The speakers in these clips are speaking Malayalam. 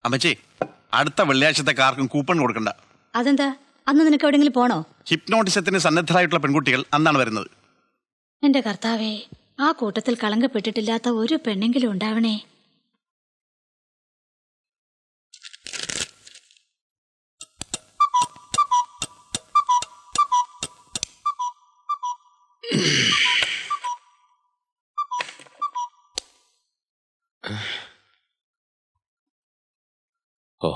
അമ്മച്ചി, അടുത്ത വെള്ളിയാഴ്ചത്തെ കാർക്കും കൂപ്പൺ കൊടുക്കണ്ട. അതെന്താ? അന്ന് നിനക്ക് എവിടെങ്കിലും പോണോ? ഹിപ്നോട്ടിസത്തിന് സന്നദ്ധരായിട്ടുള്ള പെൺകുട്ടികൾ അന്നാണ് വരുന്നത്. എന്റെ കർത്താവേ, ആ കൂട്ടത്തിൽ കളങ്കപ്പെട്ടിട്ടില്ലാത്ത ഒരു പെണ്ണെങ്കിലും ഉണ്ടാവണേ. ഓ,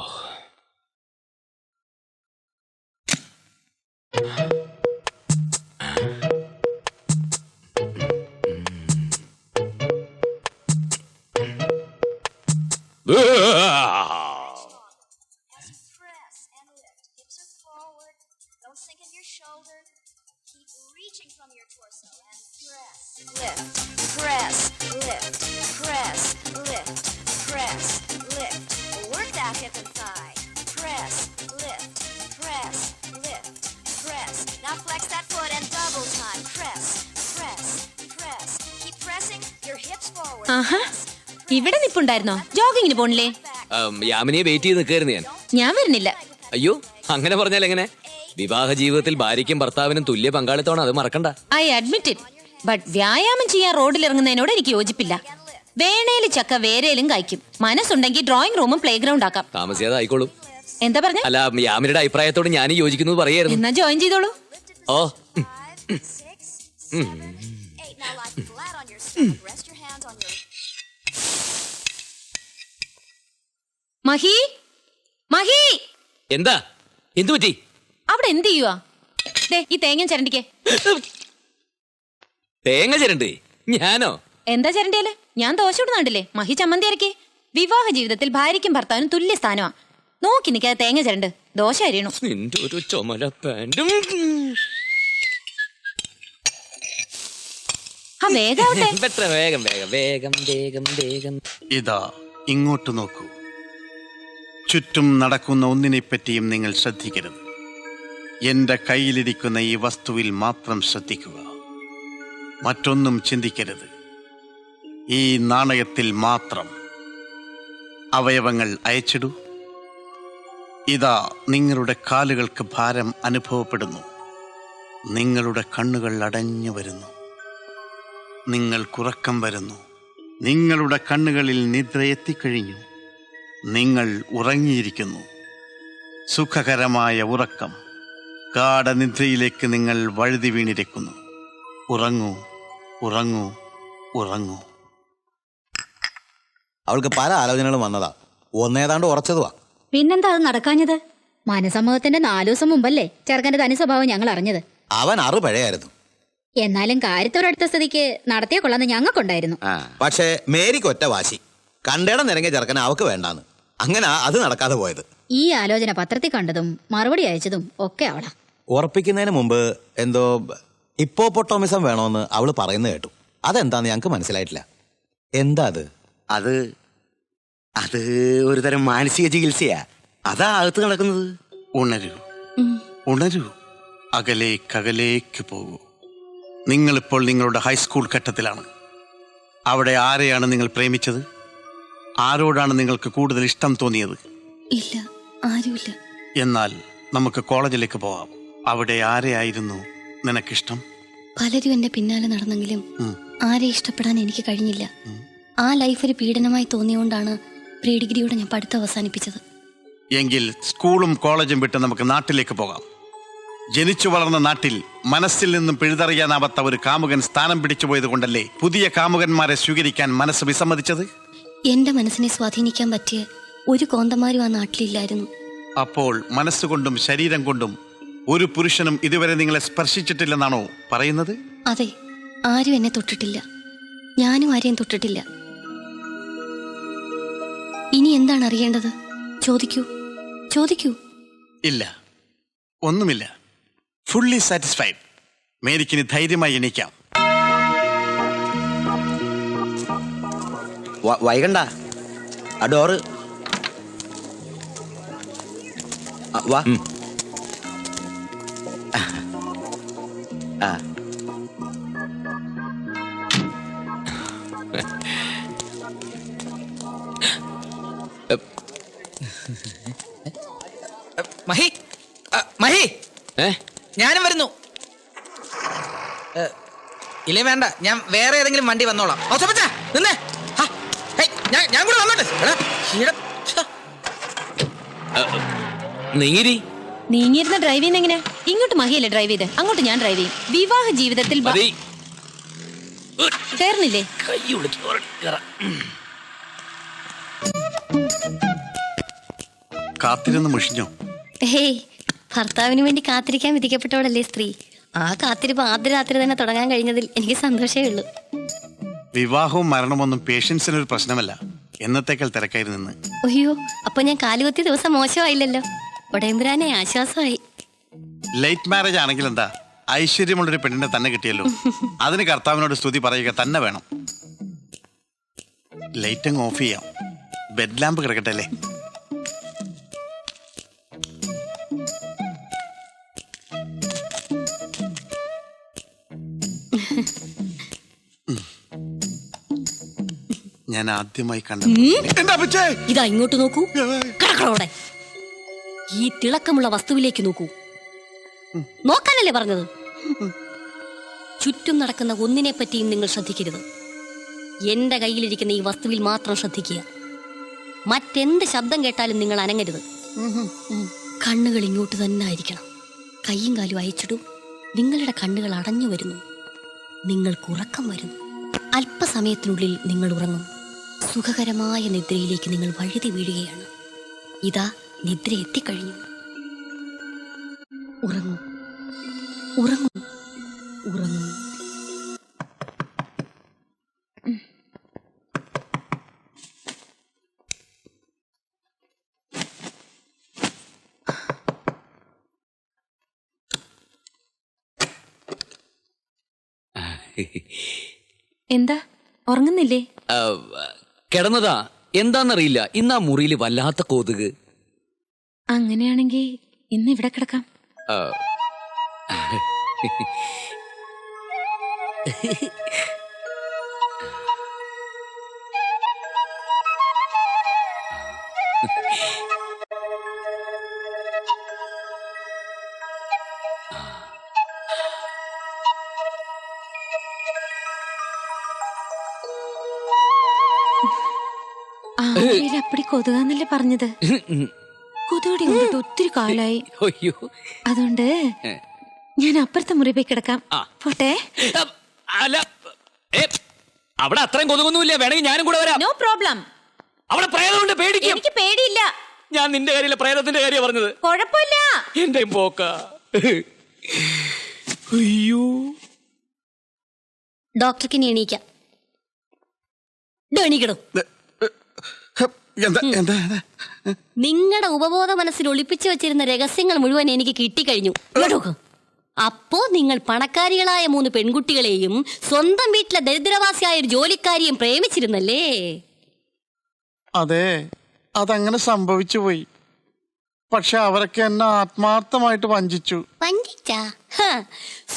Press, lift, press, lift, press, lift. Work that hip and thigh. Press, lift, press, lift, press. Now flex that foot and double time. Press, press, press. Keep pressing your hips forward. ഇവിടെ നിപ്പുണ്ടായിരുന്നോ? ജോഗിങ്ങിന് പോണില്ലേ? യാമിനിയെ വെയിറ്റ് ചെയ്ത് നിൽക്കായിരുന്നു ഞാൻ വരുന്നില്ല. അയ്യോ, അങ്ങനെ പറഞ്ഞാൽ എങ്ങനെ? വിവാഹ ജീവിതത്തിൽ ഭാര്യയ്ക്കും ഭർത്താവിനും തുല്യ പങ്കാളിത്തമാണ്, അത് മറക്കണ്ട. I admit it. ബട്ട് വ്യായാമം ചെയ്യാൻ റോഡിൽ ഇറങ്ങുന്നതിനോട് എനിക്ക് യോജിപ്പില്ല. വേണേല് ചക്ക വേരയിലും കായ്ക്കും. മനസ്സുണ്ടെങ്കിൽ ഡ്രോയിങ് റൂമും പ്ലേ ഗ്രൗണ്ട് ആക്കാം. താമസിയാതെ ആയിക്കോളും. എന്താ പറഞ്ഞ? അല്ല, യാമിനിയുടെ അഭിപ്രായത്തോട് ഞാൻ യോജിക്കുന്നത് പറയായിരുന്നു. എന്നാ ജോയിൻ ചെയ്തോളൂ. ഓ, മഹി, മഹി, എന്താ? എന്തു പറ്റി? അവിടെ എന്ത് ചെയ്യുവാ? ഈ തേങ്ങ ചിരണ്ടിക്കേ. തേങ്ങ ചിരണ്ട്? ഞാനോ? എന്താ ചിരണ്ടിയല്ലേ? ഞാൻ ദോശ ഇടുന്നുണ്ടല്ലേ? മഹി ചമ്മന്തി ഇറക്കി. വിവാഹ ജീവിതത്തിൽ ഭാര്യയ്ക്കും ഭർത്താവിനും തുല്യ സ്ഥാനമാ. നോക്കി നിൽക്കാതെ തേങ്ങ ചിരണ്ട്. ദോശ അരിയണു. നിന്റെ ഒരു ചുമല പാൻറ്റും. വേഗം വേഗം വേഗം വേഗം വേഗം. ഇതാ ഇങ്ങോട്ട് നോക്കൂ. ചുറ്റും നടക്കുന്ന ഒന്നിനെപ്പറ്റിയും നിങ്ങൾ ശ്രദ്ധിക്കരുത്. എന്റെ കയ്യിലിരിക്കുന്ന ഈ വസ്തുവിൽ മാത്രം ശ്രദ്ധിക്കുക. മറ്റൊന്നും ചിന്തിക്കരുത്. ഈ നാണയത്തിൽ മാത്രം. അവയവങ്ങൾ അയച്ചിടൂ. ഇതാ നിങ്ങളുടെ കാലുകൾക്ക് ഭാരം അനുഭവപ്പെടുന്നു. നിങ്ങളുടെ കണ്ണുകൾ അടഞ്ഞു വരുന്നു. നിങ്ങൾക്കുറക്കം വരുന്നു. നിങ്ങളുടെ കണ്ണുകളിൽ നിദ്ര എത്തിക്കഴിഞ്ഞു. നിങ്ങൾ ഉറങ്ങിയിരിക്കുന്നു. സുഖകരമായ ഉറക്കം. ഗാഢനിദ്രയിലേക്ക് നിങ്ങൾ വഴുതി വീണിരിക്കുന്നു. ഉറങ്ങൂ, ഉറങ്ങൂ, ഉറങ്ങൂ. അവൾക്ക് പല ആലോചനകളും വന്നതാ. ഒന്നേതാണ്ട് ഉറച്ചതുവാ. പിന്നെന്താ അത് നടക്കാഞ്ഞത്? മനസമ്മതത്തിന്റെ 4 ദിവസം മുമ്പല്ലേ ചെറുക്കന്റെ തനി സ്വഭാവം ഞങ്ങൾ അറിഞ്ഞത്. അവൻ പഴയായിരുന്നു. എന്നാലും കാര്യത്തോടടുത്ത സ്ഥിതിക്ക് നടത്തിയ കൊള്ളാന്ന് ഞങ്ങൾക്കുണ്ടായിരുന്നു. പക്ഷേ മേരിക്ക് ഒറ്റ വാശി. കണ്ടേടം നിരങ്ങിയ ചെറുക്കനെ അവക്ക് വേണ്ടാന്ന്. അങ്ങനെ അത് നടക്കാതെ പോയത്. ഈ ആലോചന പത്രത്തിൽ കണ്ടതും മറുപടി അയച്ചതും ഒക്കെ അവളാ. ഉറപ്പിക്കുന്നതിന് മുമ്പ് എന്തോ ഹിപ്പോപ്പൊട്ടോമിസം വേണോന്ന് അവള് പറയുന്നത് കേട്ടു. അതെന്താന്ന് ഞങ്ങക്ക് മനസ്സിലായിട്ടില്ല. എന്താ അത്? അത് ഒരു തരം മാനസിക ചികിത്സയാ. അതാ അകത്ത് നടക്കുന്നത്. ഉണരൂ, ഉണരൂ. അകലേക്ക് പോകൂ. നിങ്ങളിപ്പോൾ നിങ്ങളുടെ ഹൈസ്കൂൾ ഘട്ടത്തിലാണ്. അവിടെ ആരെയാണ് നിങ്ങൾ പ്രേമിച്ചത്? ആരോടാണ് നിങ്ങൾക്ക് കൂടുതൽ ഇഷ്ടം തോന്നിയത്? ഇല്ല, ആരുമില്ല. എന്നാൽ നമുക്ക് കോളേജിലേക്ക് പോവാം. അവിടെ ആരെയായിരുന്നു നിനക്കിഷ്ടം? പലരും എന്റെ പിന്നാലെ നടന്നെങ്കിലും ആരെ ഇഷ്ടപ്പെടാൻ എനിക്ക് കഴിഞ്ഞില്ല. ആ ലൈഫ് ഒരു പീഡനമായി തോന്നിയോണ്ടാണ് പ്രീ ഡിഗ്രിയോടെ ഞാൻ പഠിത്തം അവസാനിപ്പിച്ചത്. എങ്കിൽ സ്കൂളും കോളേജും വിട്ട് നമുക്ക് നാട്ടിലേക്ക് പോകാം. ജനിച്ചു വളർന്ന നാട്ടിൽ മനസ്സിൽ നിന്നും പിഴുതറിയാനാവാത്ത ഒരു കാമുകൻ സ്ഥാനം പിടിച്ചു പോയത് കൊണ്ടല്ലേ പുതിയ കാമുകന്മാരെ സ്വീകരിക്കാൻ മനസ്സ് വിസമ്മതിച്ചത്? എന്റെ മനസ്സിനെ സ്വാധീനിക്കാൻ പറ്റിയ ഒരു കോന്തമാരും ആ നാട്ടിലില്ലായിരുന്നു. അപ്പോൾ മനസ്സുകൊണ്ടും ശരീരം കൊണ്ടും ഒരു പുരുഷനും ഇതുവരെ നിങ്ങളെ സ്പർശിച്ചിട്ടില്ലെന്നാണോ പറയുന്നത്? അതെ, ആരും എന്നെ തൊട്ടിട്ടില്ല. ഞാനും ആരെയും തൊട്ടിട്ടില്ല. ഇനി എന്താണ് അറിയേണ്ടത്? ചോദിക്കൂ. ഇല്ല, ഒന്നുമില്ല. Fully satisfied. മേരിക്കിനി ധൈര്യമായി എണീക്കാം. വൈകണ്ട, ആ ഡോറ് വാ. മഹി മഹി ഏ ഞാനും വരുന്നു. ഇല്ലേ വേണ്ട, ഞാൻ വേറെ ഏതെങ്കിലും വണ്ടി വന്നോളാം. ഔസേപ്പച്ചാ, നിന്നേ. ഹാ, ഹേയ്, ഞാൻ കൂടെ വന്നോട്ടെ. എടാ, നീരി നീങ്ങിയിരുന്ന ഡ്രൈവ് ചെയ്യുന്ന എങ്ങനെ? ഇങ്ങോട്ട് മഹിയല്ലേ ഡ്രൈവ് ചെയ്ത്, അങ്ങോട്ട് ഞാൻ ഡ്രൈവ് ചെയ്യും. വിവാഹ ജീവിതത്തിൽ മതി. കയറുന്നില്ലേ? കാത്തിരുന്ന് മുഷിഞ്ഞോ? ഹേയ്, ഭർത്താവിന് വേണ്ടി കാത്തിരിക്കാൻ വിധിക്കപ്പെട്ടവളല്ലേ സ്ത്രീ. ആ കാത്തിരിപ്പ് ആദ്യ രാത്രി തന്നെ തുടങ്ങാൻ കഴിഞ്ഞതിൽ എനിക്ക് സന്തോഷമേ ഉള്ളൂ. വിവാഹവും മരണമൊന്നും പേഷ്യൻസിനൊരു പ്രശ്നമല്ല. എന്നത്തേക്കാൾ തിരക്കായിരുന്നു നിന്ന്. അയ്യോ, അപ്പൊ ഞാൻ കാലുകുത്തിയ ദിവസം മോശമായില്ലല്ലോ. ഉടയമ്പുരാനെ ആശ്വാസമായി. ലൈറ്റ് മാരേജ് ആണെങ്കിൽ എന്താ, ഐശ്വര്യമുള്ളൊരു പെണ്ണിനെ തന്നെ കിട്ടിയല്ലോ. അതിന് കർത്താവിനോട് സ്തുതി പറയുക തന്നെ വേണം. ലൈറ്റ് അങ്ങ് ഓഫ് ചെയ്യാം. ബെഡ് ലാമ്പ് കിടക്കട്ടെ അല്ലേ? ഞാൻ ആദ്യമായി കണ്ടു. ഇതാ ഇങ്ങോട്ട് നോക്കൂ. കിടക്കണോടെ ഈ തിളക്കമുള്ള വസ്തുവിലേക്ക് നോക്കൂ. നോക്കാനല്ലേ പറഞ്ഞത്? ചുറ്റും നടക്കുന്ന ഒന്നിനെ പറ്റിയും നിങ്ങൾ ശ്രദ്ധിക്കരുത്. എന്റെ കയ്യിലിരിക്കുന്ന ഈ വസ്തുവിൽ മാത്രം ശ്രദ്ധിക്കുക. മറ്റെന്ത് ശബ്ദം കേട്ടാലും നിങ്ങൾ അനങ്ങരുത്. കണ്ണുകൾ ഇങ്ങോട്ട് തന്നെ ആയിരിക്കണം. കൈയും കാലും അയച്ചിടും. നിങ്ങളുടെ കണ്ണുകൾ അടഞ്ഞു വരുന്നു. നിങ്ങൾക്ക് ഉറക്കം വരുന്നു. അല്പസമയത്തിനുള്ളിൽ നിങ്ങൾ ഉറങ്ങും. സുഖകരമായ നിദ്രയിലേക്ക് നിങ്ങൾ വഴുതി വീഴുകയാണ്. ഇതാ നിദ്ര എത്തിക്കഴിഞ്ഞു. ഉറങ്ങൂ, ഉറങ്ങൂ, ഉറങ്ങൂ. എന്താ ഉറങ്ങുന്നില്ലേ? കിടന്നതാ. എന്താന്നറിയില്ല, ഇന്ന് ആ മുറിയിൽ വല്ലാത്ത കൊതുക്. അങ്ങനെയാണെങ്കിൽ ഇന്ന് ഇവിടെ കിടക്കാം. ആ, അപ്പടി കൊതുകാന്നല്ലേ പറഞ്ഞത്? കൊതുകടി കൊണ്ടിട്ട് ഒത്തിരി കാലായി. അയ്യോ, അതുകൊണ്ട് ഞാൻ അപ്പുറത്തെ മുറി പോയി കിടക്കാം. പോട്ടെ. അല്ല, അവിടെ അത്രയും കൊതുകൊന്നുമില്ല. വേണമെങ്കിൽ ഞാനും കൂടെ വരാം. No problem. അവിടെ പ്രേതമുണ്ട്, പേടിക്കും. എനിക്ക് പേടിയില്ല. ഞാൻ നിന്റെ കാര്യമില്ല, പ്രേതത്തിന്റെ കാര്യം പറഞ്ഞത്. കുഴപ്പമില്ല. എന്റെ പോക്ക. അയ്യോ, ഡോക്ടർക്ക് ഇനി എണീക്കാം. എണീക്കണം. നിങ്ങളുടെ ഉപബോധ മനസ്സിൽ ഒളിപ്പിച്ചു വെച്ചിരുന്ന രഹസ്യങ്ങൾ മുഴുവൻ എനിക്ക് കിട്ടിക്കഴിഞ്ഞു. അപ്പോ നിങ്ങൾ പണക്കാരികളായ 3 പെൺകുട്ടികളെയും സ്വന്തം വീട്ടിലെ ദരിദ്രവാസിയായ ഒരു ജോലിക്കാരിയും പ്രേമിച്ചിരുന്നല്ലേ? അതെ, അതങ്ങനെ സംഭവിച്ചു പോയി. പക്ഷെ അവരൊക്കെ എന്നെ ആത്മാർത്ഥമായിട്ട് വഞ്ചിച്ചു. വഞ്ചിച്ചാ?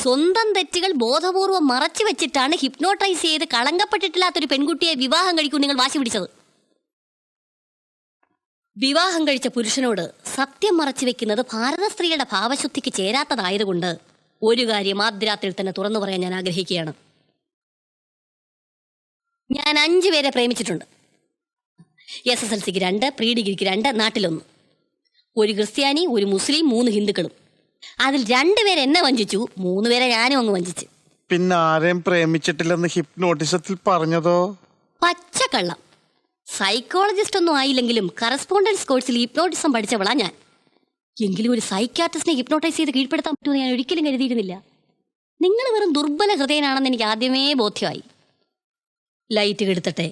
സ്വന്തം തെറ്റുകൾ ബോധപൂർവം മറച്ചു വെച്ചിട്ടാണ് ഹിപ്നോട്ടൈസ് ചെയ്ത് കളങ്കപ്പെട്ടിട്ടില്ലാത്തൊരു പെൺകുട്ടിയെ വിവാഹം കഴിക്കും നിങ്ങൾ വാശി പിടിച്ചത്. വിവാഹം കഴിച്ച പുരുഷനോട് സത്യം മറച്ചു വെക്കുന്നത് ഭാരത സ്ത്രീയുടെ ഭാവശുദ്ധിക്ക് ചേരാത്തതായതുകൊണ്ട് ഒരു കാര്യം ആദ്യരാത്രിയിൽ തന്നെ തുറന്നു പറയാൻ ഞാൻ ആഗ്രഹിക്കുകയാണ്. ഞാൻ 5 പേരെ പ്രേമിച്ചിട്ടുണ്ട്. SSLCക്ക് 2, പ്രീ ഡിഗ്രിക്ക് 2, നാട്ടിലൊന്ന്. ഒരു ക്രിസ്ത്യാനി, ഒരു മുസ്ലിം, 3 ഹിന്ദുക്കളും. അതിൽ 2 പേരെ എന്നെ വഞ്ചിച്ചു, 3 പേരെ ഞാനും അങ്ങ് വഞ്ചിച്ചു. പിന്നെ ആരെയും പ്രേമിച്ചിട്ടില്ലെന്ന് ഹിപ്നോട്ടിസത്തിൽ പറഞ്ഞതോ? പച്ചക്കള്ളം. സൈക്കോളജിസ്റ്റ് ഒന്നും ആയില്ലെങ്കിലും കറസ്പോണ്ടൻസ് കോഴ്സിൽ ഹിപ്നോട്ടിസം പഠിച്ചവളാ ഞാൻ. എങ്കിലും ഒരു സൈക്യാട്രിസ്റ്റിനെ ഹിപ്നോട്ടൈസ് ചെയ്ത് കീഴ്പ്പെടുത്താൻ പറ്റുമെന്ന് ഞാൻ ഒരിക്കലും കരുതിയിരുന്നില്ല. നിങ്ങൾ വെറും ദുർബല ഹൃദയനാണെന്ന് എനിക്ക് ആദ്യമേ ബോധ്യമായി. ലൈറ്റ് കെടുത്തട്ടെ.